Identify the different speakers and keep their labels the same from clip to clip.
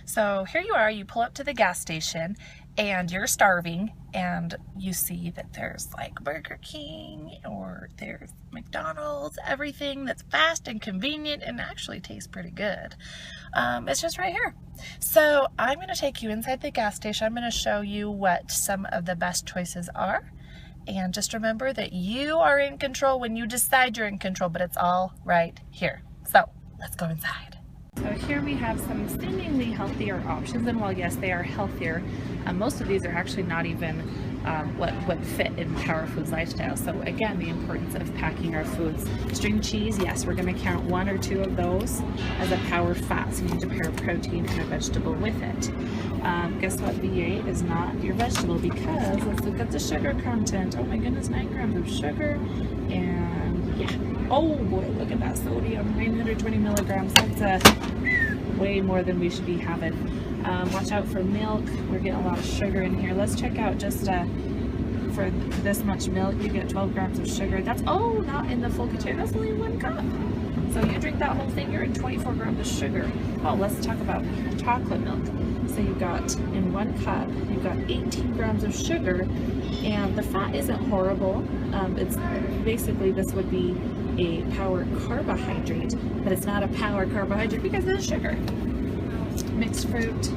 Speaker 1: So here you are, you pull up to the gas station and you're starving and you see that there's like Burger King or there's McDonald's, everything that's fast and convenient and actually tastes pretty good. It's just right here. So I'm going to take you inside the gas station. I'm going to show you what some of the best choices are. And just remember that you are in control when you decide you're in control, but it's all right here. So let's go inside. So here we have some seemingly healthier options, and while yes, they are healthier, most of these are actually not even what fit in Power Foods lifestyle. So again, the importance of packing our foods. String cheese, yes, we're going to count 1 or 2 of those as a power fat, so you need to pair protein and a vegetable with it. Guess what? V8 is not your vegetable because let's look at the sugar content. Oh my goodness, 9 grams of sugar, and yeah. Oh boy, look at that sodium, 920 milligrams. That's way more than we should be having. Watch out for milk. We're getting a lot of sugar in here. Let's check out just for this much milk, you get 12 grams of sugar. That's, oh, not in the full container. That's only 1 cup. So you drink that whole thing, you're in 24 grams of sugar. Oh, let's talk about chocolate milk. So you got, in 1 cup, you've got 18 grams of sugar, and the fat isn't horrible. It's basically, this would be a power carbohydrate, but it's not a power carbohydrate because of the sugar. Mixed fruit,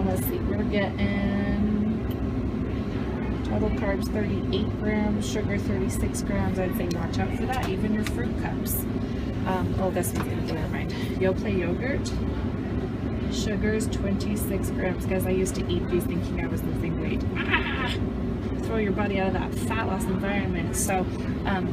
Speaker 1: let's see, we're getting total carbs 38 grams, sugar 36 grams. I'd say watch out for that, even your fruit cups. Oh, this one's gonna blow your mind. Yoplait yogurt, sugars 26 grams. Guys, I used to eat these thinking I was losing weight. Throw your body out of that fat loss environment. So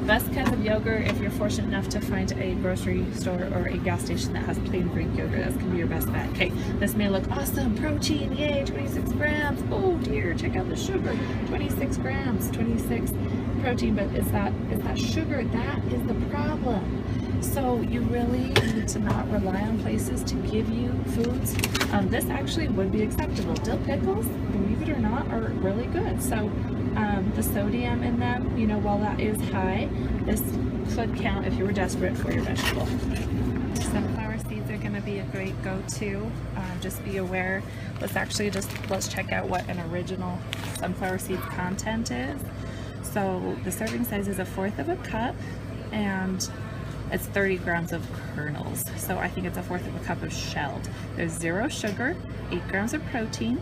Speaker 1: best kinds of yogurt, if you're fortunate enough to find a grocery store or a gas station that has plain Greek yogurt, that's gonna be your best bet. Okay, this may look awesome, protein, yay, 26 grams. Oh dear, check out the sugar, 26 grams, 26 protein, but is that sugar? That is the problem. So you really need to not rely on places to give you foods. This actually would be acceptable. Dill pickles, believe it or not, are really good. So the sodium in them, you know, while that is high, this could count if you were desperate for your vegetable. Sunflower seeds are going to be a great go-to. Just be aware. Let's check out what an original sunflower seed content is. So the serving size is 1/4 of a cup, and it's 30 grams of kernels. So I think it's 1/4 of a cup of shelled. There's 0 sugar, 8 grams of protein,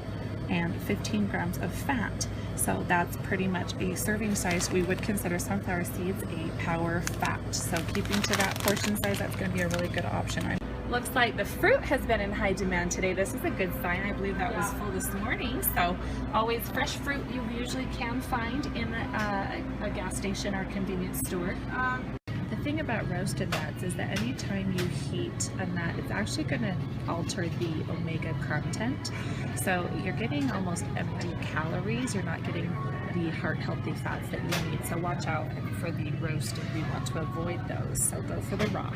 Speaker 1: and 15 grams of fat. So that's pretty much a serving size. We would consider sunflower seeds a power fat. So keeping to that portion size, that's going to be a really good option. Looks like the fruit has been in high demand today. This is a good sign. I believe that was full this morning. So always fresh fruit you usually can find in a gas station or convenience store. The thing about roasted nuts is that anytime you heat a nut, it's actually going to alter the omega content. So you're getting almost empty calories. You're not getting the heart healthy fats that you need. So watch out for the roasted. We want to avoid those. So go for the raw.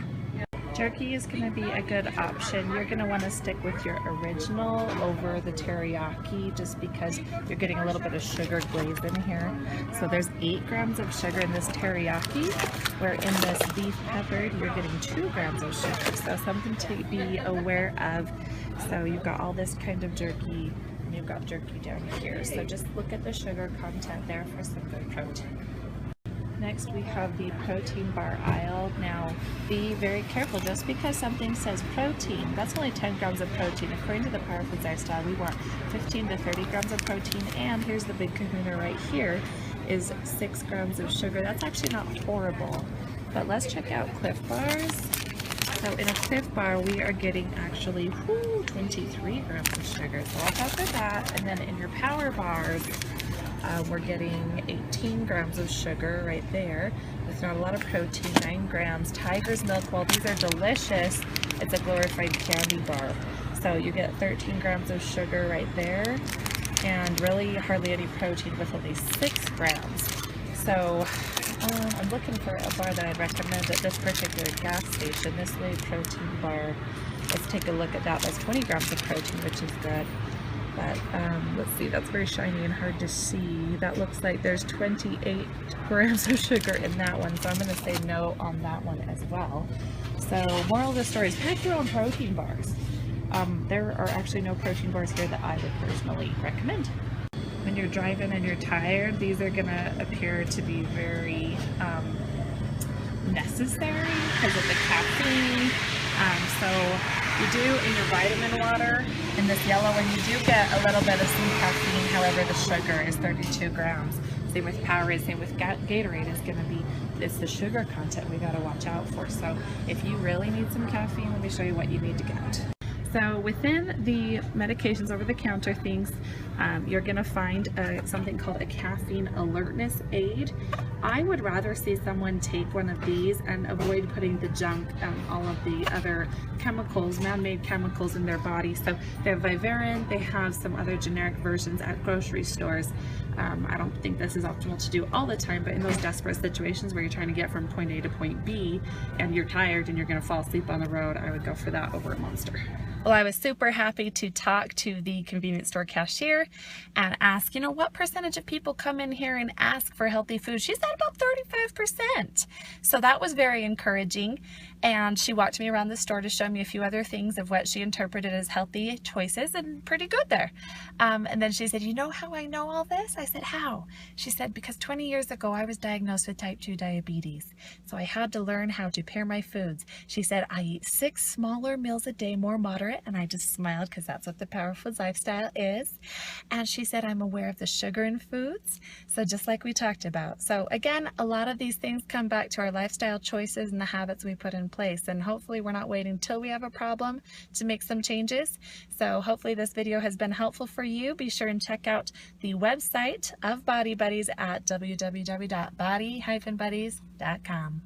Speaker 1: Jerky is going to be a good option. You're going to want to stick with your original over the teriyaki just because you're getting a little bit of sugar glaze in here. So there's 8 grams of sugar in this teriyaki, where in this beef peppered you're getting 2 grams of sugar. So something to be aware of. So you've got all this kind of jerky, and you've got jerky down here. So just look at the sugar content there for some good protein. Next we have the protein bar aisle. Now be very careful, just because something says protein, that's only 10 grams of protein. According to the Power Foods lifestyle, we want 15 to 30 grams of protein, and here's the big kahuna right here, is 6 grams of sugar. That's actually not horrible. But let's check out Cliff Bars. So in a Cliff Bar we are getting actually 23 grams of sugar, so watch out for that. And then in your Power Bars, we're getting 18 grams of sugar right there. It's not a lot of protein, 9 grams. Tiger's Milk, while these are delicious, it's a glorified candy bar. So you get 13 grams of sugar right there, and really hardly any protein with only 6 grams. So I'm looking for a bar that I'd recommend at this particular gas station. This Whey protein bar, let's take a look at that. That's 20 grams of protein, which is good. But let's see, that's very shiny and hard to see. That looks like there's 28 grams of sugar in that one, so I'm going to say no on that one as well. So moral of the story is pack your own protein bars. There are actually no protein bars here that I would personally recommend. When you're driving and you're tired, these are gonna appear to be very necessary because of the caffeine. So you do in your vitamin water, in this yellow one, you do get a little bit of some caffeine. However, the sugar is 32 grams. Same with Powerade, same with Gatorade is going to be, it's the sugar content we got to watch out for. So if you really need some caffeine, let me show you what you need to get. So within the medications over the counter things, you're going to find something called a caffeine alertness aid. I would rather see someone take one of these and avoid putting the junk, all of the other chemicals, man-made chemicals in their body. So they have Vivarin, they have some other generic versions at grocery stores. I don't think this is optimal to do all the time, but in those desperate situations where you're trying to get from point A to point B and you're tired and you're going to fall asleep on the road, I would go for that over a Monster. Well, I was super happy to talk to the convenience store cashier and ask, you know, what percentage of people come in here and ask for healthy food? She said about 35%. So that was very encouraging. And she walked me around the store to show me a few other things of what she interpreted as healthy choices, and pretty good there. And then she said, you know how I know all this? I said, how? She said, because 20 years ago I was diagnosed with type 2 diabetes. So I had to learn how to pair my foods. She said, I eat 6 smaller meals a day, more moderate. And I just smiled because that's what the Power Foods lifestyle is. And she said, I'm aware of the sugar in foods. So just like we talked about. So again, a lot of these things come back to our lifestyle choices and the habits we put in place. And hopefully we're not waiting till we have a problem to make some changes. So hopefully this video has been helpful for you. Be sure and check out the website of Body Buddies at www.body-buddies.com.